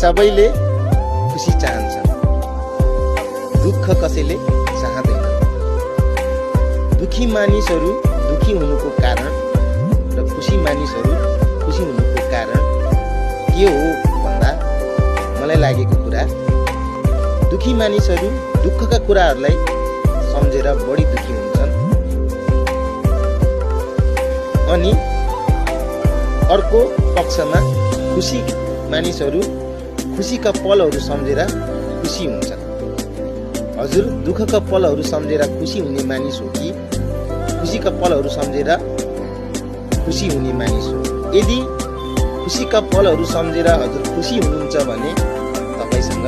सबैले खुसी चाहन्छन्, दुःख कसैले चाहँदैन। दुखी मानिसहरू दुखी हुनुको कारण र खुसी मानिसहरू खुसी हुनुको कारण के हो भन्दा मलाई लागेको कुरा, दुखी मानिसहरू दुःखका कुराहरूलाई सम्झेर बढी दुखी हुन्छन्, अनि अर्को पक्षमा खुसी मानिसहरू खुसीका पलहरू सम्झेर खुसी हुन्छन्। हजुर दुःखका पलहरू सम्झेर खुसी हुने मानिस हो कि खुसीका पलहरू सम्झेर खुसी हुने मानिस हो? यदि खुसीका पलहरू सम्झेर हजुर खुसी हुनुहुन्छ भने तपाईसँग